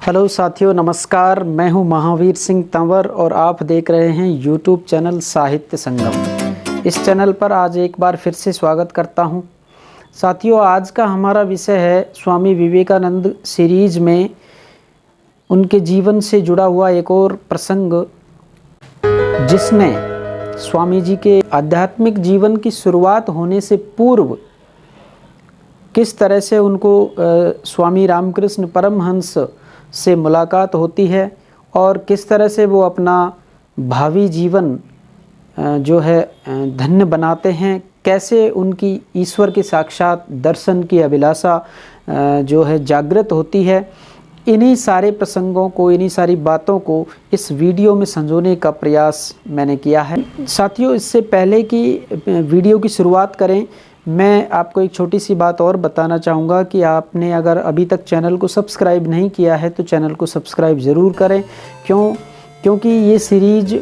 Hello साथियों, नमस्कार। मैं हूं महावीर सिंह तंवर और आप देख रहे हैं यूट्यूब चैनल साहित्य संगम। इस चैनल पर आज एक बार फिर से स्वागत करता हूं। साथियों, आज का हमारा विषय है स्वामी विवेकानंद सीरीज में उनके जीवन से जुड़ा हुआ एक और प्रसंग, जिसने स्वामी जी के आध्यात्मिक जीवन की शुरुआत होने से पूर्व किस तरह से उनको स्वामी रामकृष्ण परमहंस से मुलाकात होती है और किस तरह से वो अपना भावी जीवन जो है धन्य बनाते हैं, कैसे उनकी ईश्वर के साक्षात दर्शन की अभिलाषा जो है जागृत होती है। इन्हीं सारे प्रसंगों को, इन्हीं सारी बातों को इस वीडियो में संजोने का प्रयास मैंने किया है। साथियों, इससे पहले कि वीडियो की शुरुआत करें, मैं आपको एक छोटी सी बात और बताना चाहूँगा कि आपने अगर अभी तक चैनल को सब्सक्राइब नहीं किया है तो चैनल को सब्सक्राइब ज़रूर करें। क्योंकि ये सीरीज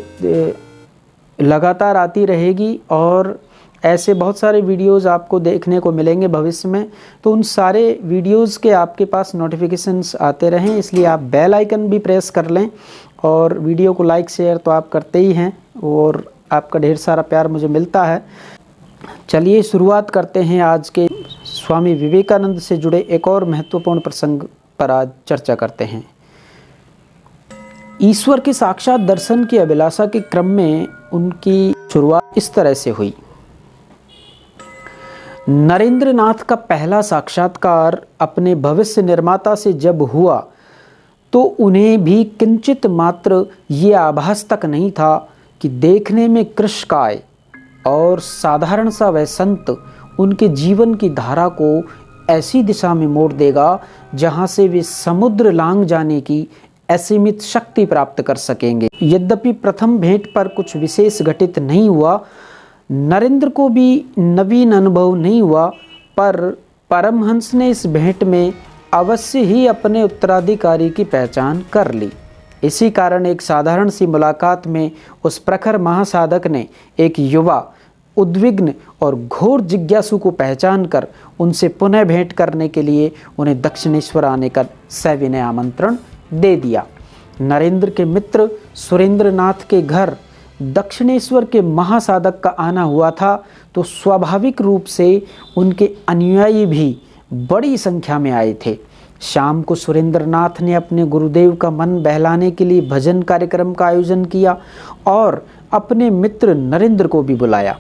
लगातार आती रहेगी और ऐसे बहुत सारे वीडियोस आपको देखने को मिलेंगे भविष्य में। तो उन सारे वीडियोस के आपके पास नोटिफिकेशंस आते रहें, इसलिए आप बेल आइकन भी प्रेस कर लें और वीडियो को लाइक शेयर तो आप करते ही हैं और आपका ढेर सारा प्यार मुझे मिलता है। चलिए शुरुआत करते हैं आज के स्वामी विवेकानंद से जुड़े एक और महत्वपूर्ण प्रसंग पर आज चर्चा करते हैं। ईश्वर के साक्षात दर्शन की अभिलाषा के क्रम में उनकी शुरुआत इस तरह से हुई। नरेंद्र नाथ का पहला साक्षात्कार अपने भविष्य निर्माता से जब हुआ तो उन्हें भी किंचित मात्र ये आभास तक नहीं था कि देखने में कृशकाय और साधारण सा वह संत उनके जीवन की धारा को ऐसी दिशा में मोड़ देगा जहां से वे समुद्र लांघ जाने की असीमित शक्ति प्राप्त कर सकेंगे। यद्यपि प्रथम भेंट पर कुछ विशेष घटित नहीं हुआ, नरेंद्र को भी नवीन अनुभव नहीं हुआ, पर परमहंस ने इस भेंट में अवश्य ही अपने उत्तराधिकारी की पहचान कर ली। इसी कारण एक साधारण सी मुलाकात में उस प्रखर महासाधक ने एक युवा, उद्विग्न और घोर जिज्ञासु को पहचान कर उनसे पुनः भेंट करने के लिए उन्हें दक्षिणेश्वर आने का सविनय आमंत्रण दे दिया। नरेंद्र के मित्र सुरेंद्र नाथ के घर दक्षिणेश्वर के महासाधक का आना हुआ था, तो स्वाभाविक रूप से उनके अनुयायी भी बड़ी संख्या में आए थे। शाम को सुरेंद्र नाथ ने अपने गुरुदेव का मन बहलाने के लिए भजन कार्यक्रम का आयोजन किया और अपने मित्र नरेंद्र को भी बुलाया।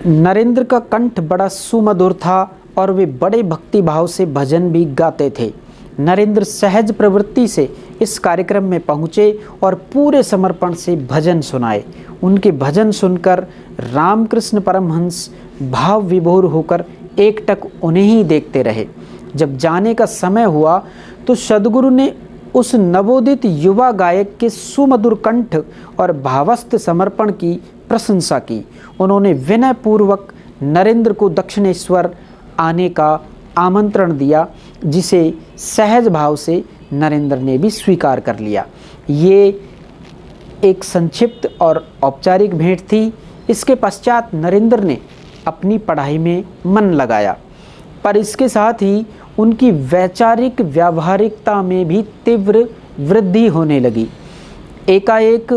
नरेंद्र का कंठ बड़ा सुमधुर था और वे बड़े भक्ति भाव से भजन भी गाते थे। नरेंद्र सहज प्रवृत्ति से इस कार्यक्रम में पहुँचे और पूरे समर्पण से भजन सुनाए। उनके भजन सुनकर रामकृष्ण परमहंस भाव विभोर होकर एकटक उन्हें ही देखते रहे। जब जाने का समय हुआ तो सद्गुरु ने उस नवोदित युवा गायक के सुमधुर कंठ और भावस्थ समर्पण की प्रशंसा की। उन्होंने विनय पूर्वक नरेंद्र को दक्षिणेश्वर आने का आमंत्रण दिया, जिसे सहज भाव से नरेंद्र ने भी स्वीकार कर लिया। ये एक संक्षिप्त और औपचारिक भेंट थी। इसके पश्चात नरेंद्र ने अपनी पढ़ाई में मन लगाया, पर इसके साथ ही उनकी वैचारिक व्यावहारिकता में भी तीव्र वृद्धि होने लगी। एकाएक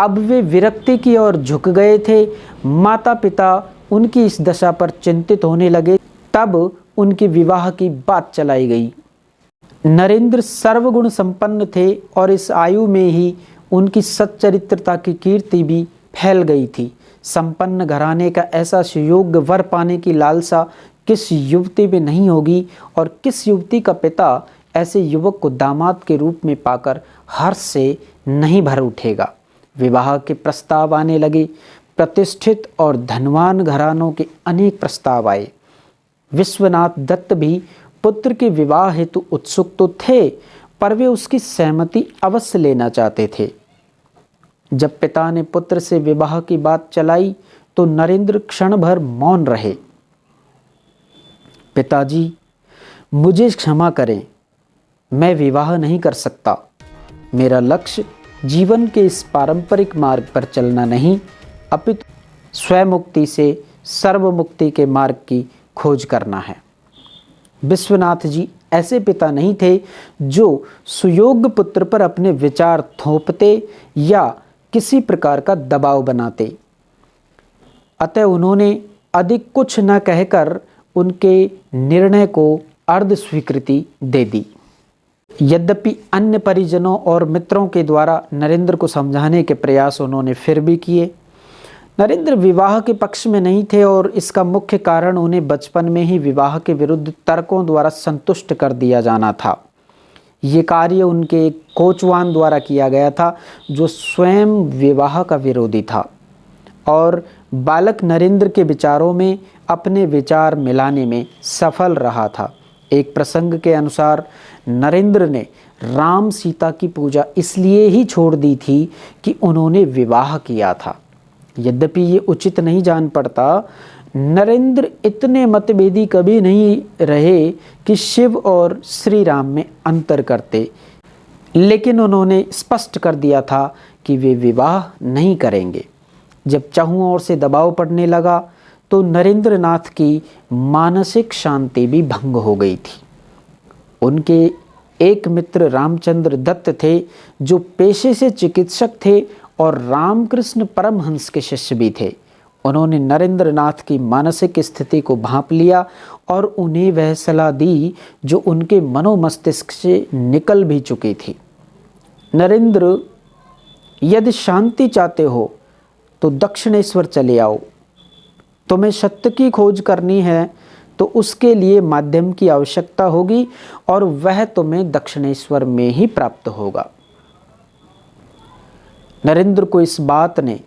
अब वे विरक्ति की ओर झुक गए थे। माता पिता उनकी इस दशा पर चिंतित होने लगे। तब उनके विवाह की बात चलाई गई। नरेंद्र सर्वगुण संपन्न थे और इस आयु में ही उनकी सच्चरित्रता की कीर्ति भी फैल गई थी। संपन्न घराने का ऐसा सुयोग्य वर पाने की लालसा किस युवती में नहीं होगी और किस युवती का पिता ऐसे युवक को दामाद के रूप में पाकर हर्ष से नहीं भर उठेगा। विवाह के प्रस्ताव आने लगे। प्रतिष्ठित और धनवान घरानों के अनेक प्रस्ताव आए। विश्वनाथ दत्त भी पुत्र के विवाह हेतु उत्सुक तो थे, पर वे उसकी सहमति अवश्य लेना चाहते थे। जब पिता ने पुत्र से विवाह की बात चलाई तो नरेंद्र क्षण भर मौन रहे। पिताजी, मुझे क्षमा करें, मैं विवाह नहीं कर सकता। मेरा लक्ष्य जीवन के इस पारंपरिक मार्ग पर चलना नहीं, अपितु स्वमुक्ति से सर्वमुक्ति के मार्ग की खोज करना है। विश्वनाथ जी ऐसे पिता नहीं थे जो सुयोग्य पुत्र पर अपने विचार थोपते या किसी प्रकार का दबाव बनाते। अतः उन्होंने अधिक कुछ न कहकर उनके निर्णय को अर्ध स्वीकृति दे दी। यद्यपि अन्य परिजनों और मित्रों के द्वारा नरेंद्र को समझाने के प्रयास उन्होंने फिर भी किए। नरेंद्र विवाह के पक्ष में नहीं थे और इसका मुख्य कारण उन्हें बचपन में ही विवाह के विरुद्ध तर्कों द्वारा संतुष्ट कर दिया जाना था। ये कार्य उनके एक कोचवान द्वारा किया गया था जो स्वयं विवाह का विरोधी था और बालक नरेंद्र के विचारों में अपने विचार मिलाने में सफल रहा था। एक प्रसंग के अनुसार नरेंद्र ने राम सीता की पूजा इसलिए ही छोड़ दी थी कि उन्होंने विवाह किया था। यद्यपि ये उचित नहीं जान पड़ता, नरेंद्र इतने मतभेदी कभी नहीं रहे कि शिव और श्री राम में अंतर करते, लेकिन उन्होंने स्पष्ट कर दिया था कि वे विवाह नहीं करेंगे। जब चारों ओर से दबाव पड़ने लगा तो नरेंद्र नाथ की मानसिक शांति भी भंग हो गई थी। उनके एक मित्र रामचंद्र दत्त थे जो पेशे से चिकित्सक थे और रामकृष्ण परमहंस के शिष्य भी थे। उन्होंने नरेंद्र नाथ की मानसिक स्थिति को भांप लिया और उन्हें वह सलाह दी जो उनके मनोमस्तिष्क से निकल भी चुकी थी। नरेंद्र, यदि शांति चाहते हो तो दक्षिणेश्वर चले आओ। तुम्हें सत्य की खोज करनी है तो उसके लिए माध्यम की आवश्यकता होगी और वह तुम्हें दक्षिणेश्वर में ही प्राप्त होगा। नरेंद्र को इस बात ने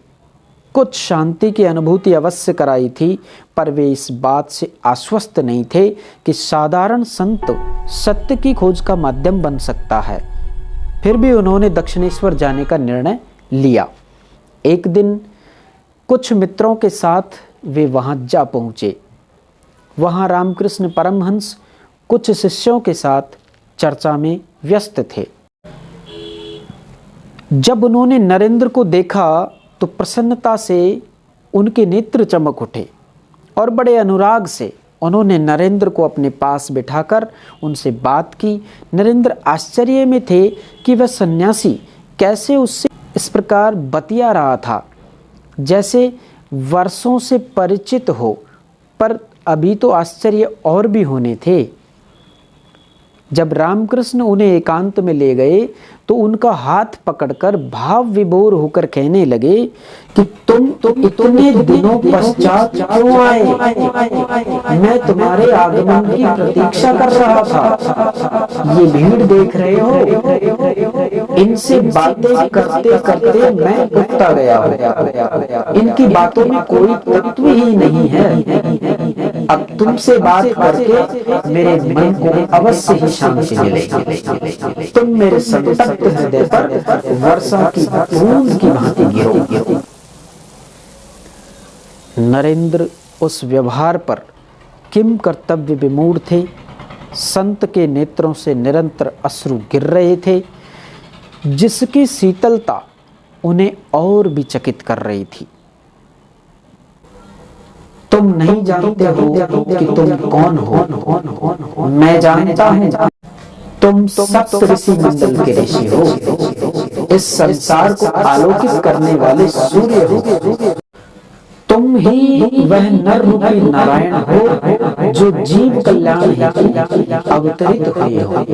कुछ शांति की अनुभूति अवश्य कराई थी, पर वे इस बात से आश्वस्त नहीं थे कि साधारण संत सत्य की खोज का माध्यम बन सकता है। फिर भी उन्होंने दक्षिणेश्वर जाने का निर्णय लिया। एक दिन कुछ मित्रों के साथ वे वहां जा पहुंचे। वहां रामकृष्ण परमहंस कुछ शिष्यों के साथ चर्चा में व्यस्त थे। जब उन्होंने नरेंद्र को देखा तो प्रसन्नता से उनके नेत्र चमक उठे और बड़े अनुराग से उन्होंने नरेंद्र को अपने पास बिठाकर उनसे बात की। नरेंद्र आश्चर्य में थे कि वह सन्यासी कैसे उससे इस प्रकार बतिया रहा था, जैसे वर्षों से परिचित हो। पर अभी तो आश्चर्य और भी होने थे। जब रामकृष्ण उन्हें एकांत में ले गए तो उनका हाथ पकड़कर भाव विभोर होकर कहने लगे कि तुम इतने दिनों पश्चात क्यों आए? मैं तुम्हारे आगमन की प्रतीक्षा कर रहा था। ये भीड़ देख रहे हो, इनसे बातें करते करते मैं उकता गया हूँ। इनकी बातों में कोई तत्व ही नहीं है। अब तुमसे बात करके मेरे मन को अवश्य ही शांति मिलेगी। तुम मेरे संतप्त हृदय पर वर्षा की बूंद की भांति गिरो। नरेंद्र उस व्यवहार पर किम कर्तव्य विमूढ़ थे। संत के नेत्रों से निरंतर अश्रु गिर रहे थे, जिसकी शीतलता उन्हें और भी चकित कर रही थी। तुम नहीं जानते हो कि तुम कौन हो। मैं जानता हूं, तुम सप्त ऋषि मंडल के ऋषि हो। इस संसार को आलोकित करने वाले सूर्य हो। तुम ही वह नर रूपी नारायण हो जो जीव कल्याण हेतु अवतरित हुए हो।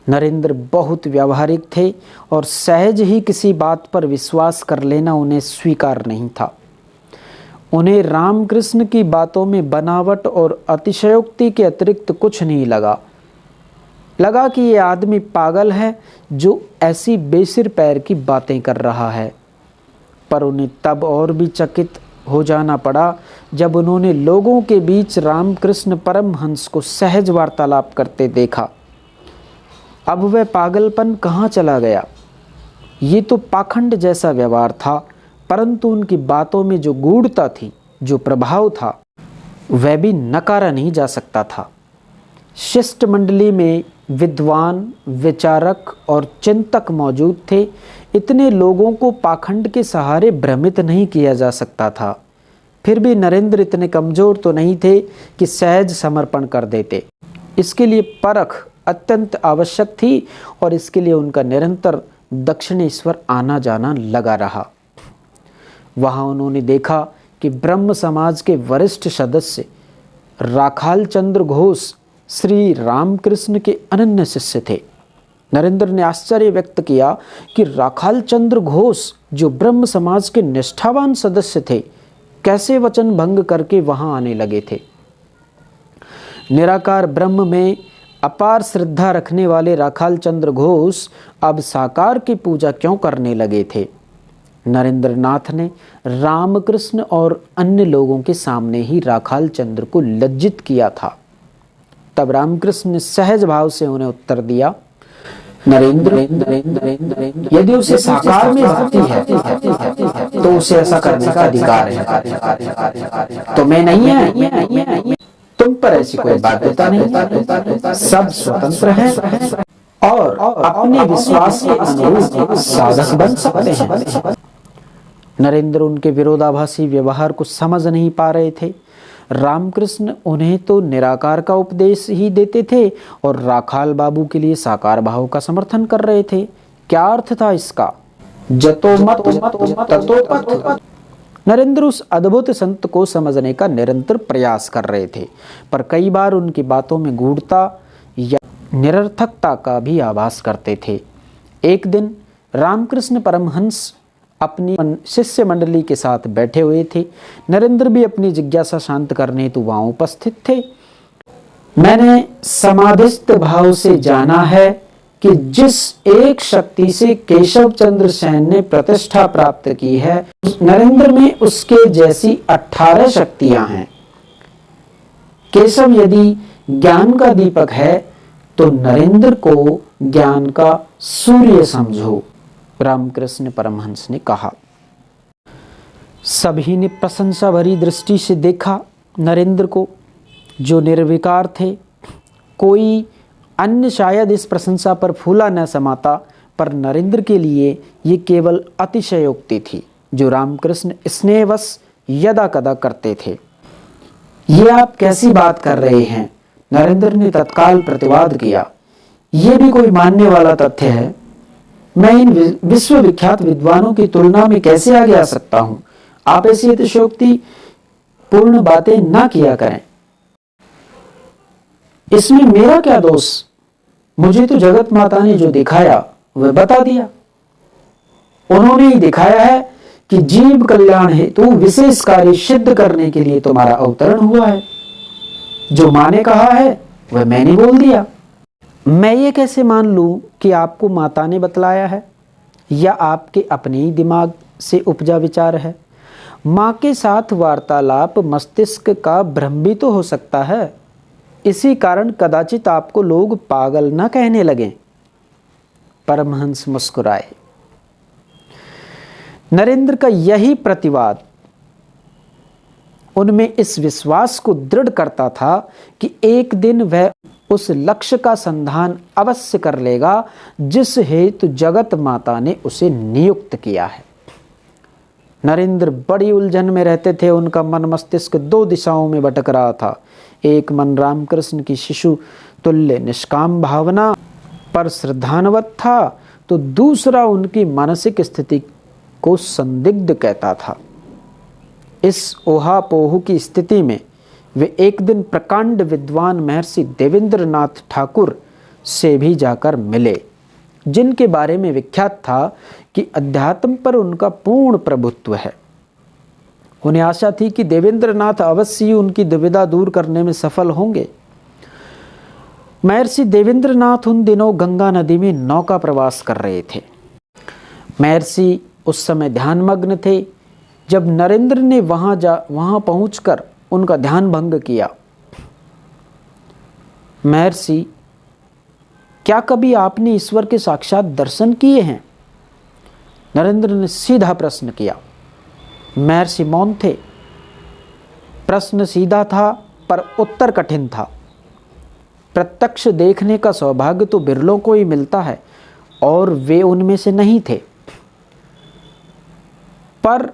नरेंद्र बहुत व्यावहारिक थे और सहज ही किसी बात पर विश्वास कर लेना उन्हें स्वीकार नहीं था। उन्हें रामकृष्ण की बातों में बनावट और अतिशयोक्ति के अतिरिक्त कुछ नहीं लगा कि ये आदमी पागल है जो ऐसी बेसिर पैर की बातें कर रहा है। पर उन्हें तब और भी चकित हो जाना पड़ा जब उन्होंने लोगों के बीच रामकृष्ण परमहंस को सहज वार्तालाप करते देखा। अब वह पागलपन कहाँ चला गया? ये तो पाखंड जैसा व्यवहार था, परंतु उनकी बातों में जो गूढ़ता थी, जो प्रभाव था, वह भी नकारा नहीं जा सकता था। शिष्ट मंडली में विद्वान, विचारक और चिंतक मौजूद थे। इतने लोगों को पाखंड के सहारे भ्रमित नहीं किया जा सकता था। फिर भी नरेंद्र इतने कमज़ोर तो नहीं थे कि सहज समर्पण कर देते। इसके लिए परख अत्यंत आवश्यक थी और इसके लिए उनका निरंतर दक्षिणेश्वर आना जाना लगा रहा। वहाँ उन्होंने देखा कि ब्रह्म समाज के वरिष्ठ सदस्य राखाल चंद्र घोष श्री रामकृष्ण के अनन्य शिष्य थे। नरेंद्र ने आश्चर्य व्यक्त किया कि राखाल चंद्र घोष, जो ब्रह्म समाज के निष्ठावान सदस्य थे, कैसे वचन भंग करके वहां आने लगे थे। निराकार ब्रह्म में अपार श्रद्धा रखने वाले राखाल चंद्र घोष अब साकार की पूजा क्यों करने लगे थे। नरेंद्र नाथ ने रामकृष्ण और अन्य लोगों के सामने ही राखाल चंद्र को लज्जित किया था। तब रामकृष्ण ने सहज भाव से उन्हें उत्तर दिया, नरेंद्र, यदि उसे साकार में भक्ति है तो उसे ऐसा करने का अधिकार है। तो मैं नहीं है, तुम पर ऐसी कोई बाध्यता नहीं, सब स्वतंत्र हैं और अपने विश्वास के अनुरूप साधक बन सकते हैं। नरेंद्र उनके विरोधाभासी व्यवहार को समझ नहीं पा रहे थे। रामकृष्ण उन्हें तो निराकार का उपदेश ही देते थे और राखाल बाबू के लिए साकार भाव का समर्थन कर रहे थे। क्या अर्थ था इसका? जतो मत ततो पथ। नरेंद्र उस अद्भुत संत को समझने का निरंतर प्रयास कर रहे थे, पर कई बार उनकी बातों में गूढ़ता या निरर्थकता का भी आभास करते थे। एक दिन रामकृष्ण परमहंस अपनी शिष्य मंडली के साथ बैठे हुए थे। नरेंद्र भी अपनी जिज्ञासा शांत करने तो वहां उपस्थित थे। मैंने समाधिस्थ भाव से जाना है कि जिस एक शक्ति से केशव चंद्र सेन ने प्रतिष्ठा प्राप्त की है, नरेंद्र में उसके जैसी 18 शक्तियां हैं। केशव यदि ज्ञान का दीपक है तो नरेंद्र को ज्ञान का सूर्य समझो, रामकृष्ण परमहंस ने कहा। सभी ने प्रशंसा भरी दृष्टि से देखा नरेंद्र को, जो निर्विकार थे। कोई अन्य शायद इस प्रशंसा पर फूला न समाता, पर नरेंद्र के लिए ये केवल अतिशयोक्ति थी जो रामकृष्ण स्नेहवश यदा कदा करते थे। ये आप कैसी बात कर रहे हैं? नरेंद्र ने तत्काल प्रतिवाद किया। ये भी कोई मानने वाला तथ्य है? मैं इन विश्वविख्यात विद्वानों की तुलना में कैसे आगे आ सकता हूं? आप ऐसी अतिशयोक्ति पूर्ण बातें ना किया करें। इसमें मेरा क्या दोष? मुझे तो जगत माता ने जो दिखाया वह बता दिया। उन्होंने ही दिखाया है कि जीव कल्याण हेतु विशेष कार्य सिद्ध करने के लिए तुम्हारा अवतरण हुआ है। जो माँ ने कहा है वह मैंने बोल दिया। मैं ये कैसे मान लूं कि आपको माता ने बतलाया है या आपके अपने ही दिमाग से उपजा विचार है? माँ के साथ वार्तालाप मस्तिष्क का भ्रम भी तो हो सकता है। इसी कारण कदाचित आपको लोग पागल न कहने लगे। परमहंस मुस्कुराए। नरेंद्र का यही प्रतिवाद उनमें इस विश्वास को दृढ़ करता था कि एक दिन वह उस लक्ष्य का संधान अवश्य कर लेगा जिस हेतु जगत माता ने उसे नियुक्त किया है। नरेंद्र बड़ी उलझन में रहते थे। उनका मन मस्तिष्क 2 दिशाओं में भटक रहा था। एक मन रामकृष्ण की शिशु तुल्य निष्काम भावना पर श्रद्धान्वित था, तो दूसरा उनकी मानसिक स्थिति को संदिग्ध कहता था। इस ओहापोह की स्थिति में वे एक दिन प्रकांड विद्वान महर्षि देवेंद्र नाथ ठाकुर से भी जाकर मिले, जिनके बारे में विख्यात था कि अध्यात्म पर उनका पूर्ण प्रभुत्व है। उन्हें आशा थी कि देवेंद्र नाथ अवश्य ही उनकी दुविधा दूर करने में सफल होंगे। महर्षि देवेंद्र नाथ उन दिनों गंगा नदी में नौका प्रवास कर रहे थे। महर्षि उस समय ध्यानमग्न थे जब नरेंद्र ने वहां पहुंचकर उनका ध्यान भंग किया। महर्षि, क्या कभी आपने ईश्वर के साक्षात दर्शन किए हैं? नरेंद्र ने सीधा प्रश्न किया। महर्षि मौन थे। प्रश्न सीधा था पर उत्तर कठिन था। प्रत्यक्ष देखने का सौभाग्य तो बिरलों को ही मिलता है और वे उनमें से नहीं थे। पर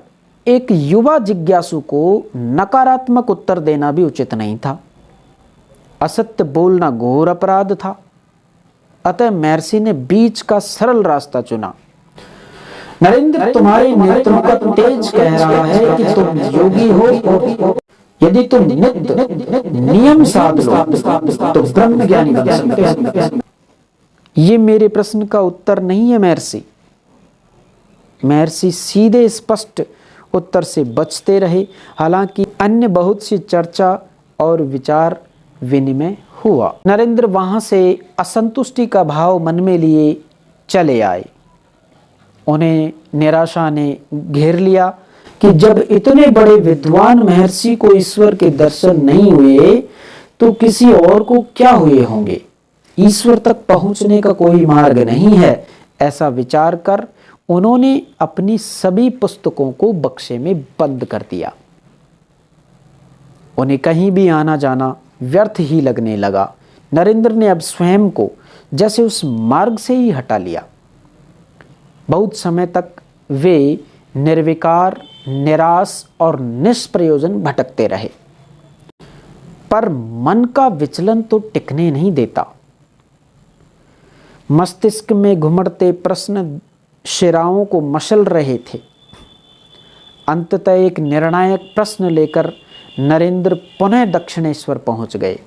एक युवा जिज्ञासु को नकारात्मक उत्तर देना भी उचित नहीं था। असत्य बोलना घोर अपराध था। अतः महर्षि ने बीच का सरल रास्ता चुना। नरेंद्र, तुम्हारे नेत्र का तेज कह रहा है कि तुम योगी हो, और यदि तुम नित्य नियम साध लो तो ब्रह्म ज्ञानी बन सकते हो। ये मेरे प्रश्न का उत्तर नहीं है महर्षि। महर्षि सीधे स्पष्ट उत्तर से बचते रहे। हालांकि अन्य बहुत सी चर्चा और विचार विनिमय हुआ। नरेंद्र वहां से असंतुष्टि का भाव मन में लिए चले आए। उन्हें निराशा ने घेर लिया कि जब इतने बड़े विद्वान महर्षि को ईश्वर के दर्शन नहीं हुए तो किसी और को क्या हुए होंगे। ईश्वर तक पहुंचने का कोई मार्ग नहीं है। ऐसा विचार कर उन्होंने अपनी सभी पुस्तकों को बक्से में बंद कर दिया। उन्हें कहीं भी आना जाना व्यर्थ ही लगने लगा। नरेंद्र ने अब स्वयं को जैसे उस मार्ग से ही हटा लिया। बहुत समय तक वे निर्विकार, निराश और निष्प्रयोजन भटकते रहे। पर मन का विचलन तो टिकने नहीं देता। मस्तिष्क में घुमड़ते प्रश्न शिराओं को मसल रहे थे। अंततः एक निर्णायक प्रश्न लेकर नरेंद्र पुनः दक्षिणेश्वर पहुंच गए।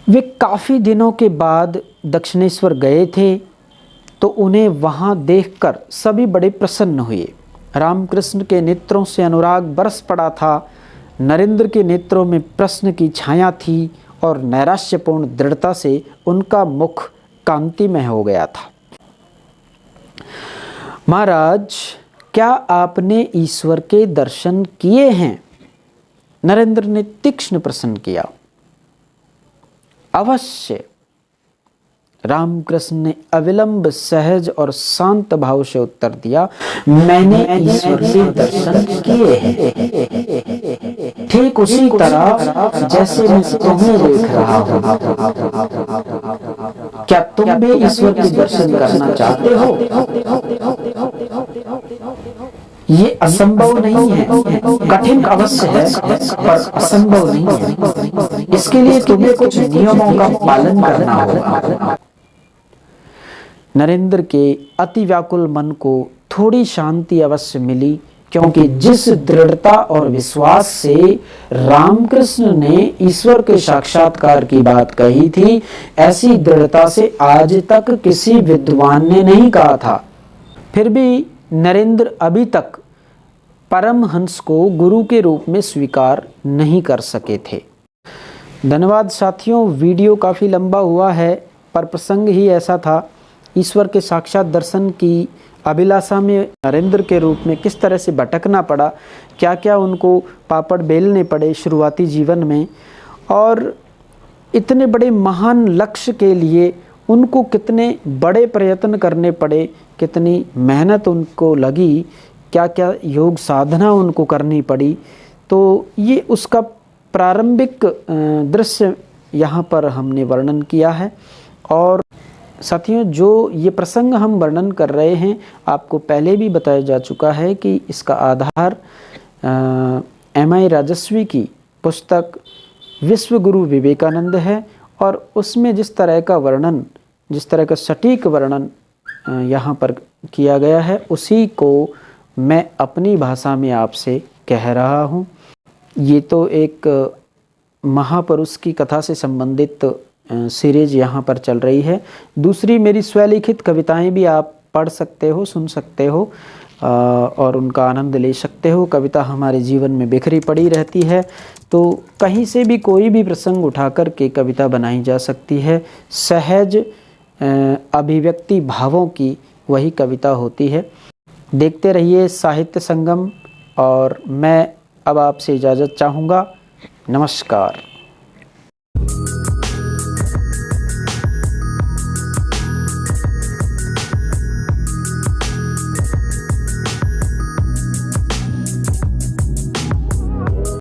वे काफी दिनों के बाद दक्षिणेश्वर गए थे तो उन्हें वहां देखकर सभी बड़े प्रसन्न हुए। रामकृष्ण के नेत्रों से अनुराग बरस पड़ा था। नरेंद्र के नेत्रों में प्रश्न की छाया थी और नैराश्यपूर्ण दृढ़ता से उनका मुख कांतिमय हो गया था। महाराज, क्या आपने ईश्वर के दर्शन किए हैं? नरेंद्र ने तीक्ष्ण प्रश्न किया। अवश्य, रामकृष्ण ने अविलंब, सहज और शांत भाव से उत्तर दिया। मैंने ईश्वर के दर्शन किए हैं, ठीक उसी तरह जैसे मैं तुम्हें देख रहा हूं। क्या तुम भी ईश्वर के दर्शन करना चाहते हो? ये असंभव नहीं है, कठिन अवश्य है पर असंभव नहीं है। इसके लिए तुम्हें कुछ नियमों का पालन करना होगा। नरेंद्र के अति व्याकुल मन को थोड़ी शांति अवश्य मिली, क्योंकि जिस दृढ़ता और विश्वास से रामकृष्ण ने ईश्वर के साक्षात्कार की बात कही थी, ऐसी दृढ़ता से आज तक किसी विद्वान ने नहीं कहा था। फिर भी नरेंद्र अभी तक परमहंस को गुरु के रूप में स्वीकार नहीं कर सके थे। धन्यवाद साथियों, वीडियो काफ़ी लंबा हुआ है पर प्रसंग ही ऐसा था। ईश्वर के साक्षात दर्शन की अभिलाषा में नरेंद्र के रूप में किस तरह से भटकना पड़ा, क्या क्या उनको पापड़ बेलने पड़े शुरुआती जीवन में, और इतने बड़े महान लक्ष्य के लिए उनको कितने बड़े प्रयत्न करने पड़े, कितनी मेहनत उनको लगी, क्या क्या योग साधना उनको करनी पड़ी। तो ये उसका प्रारंभिक दृश्य यहाँ पर हमने वर्णन किया है। और साथियों, जो ये प्रसंग हम वर्णन कर रहे हैं आपको पहले भी बताया जा चुका है कि इसका आधार M.I. राजस्वी की पुस्तक विश्व गुरु विवेकानंद है, और उसमें जिस तरह का वर्णन, जिस तरह का सटीक वर्णन यहाँ पर किया गया है, उसी को मैं अपनी भाषा में आपसे कह रहा हूँ। ये तो एक महापुरुष की कथा से संबंधित सीरीज यहाँ पर चल रही है। दूसरी मेरी स्वलिखित कविताएं भी आप पढ़ सकते हो, सुन सकते हो और उनका आनंद ले सकते हो। कविता हमारे जीवन में बिखरी पड़ी रहती है, तो कहीं से भी कोई भी प्रसंग उठाकर के कविता बनाई जा सकती है। सहज अभिव्यक्ति भावों की वही कविता होती है। देखते रहिए साहित्य संगम, और मैं अब आपसे इजाज़त चाहूँगा। नमस्कार।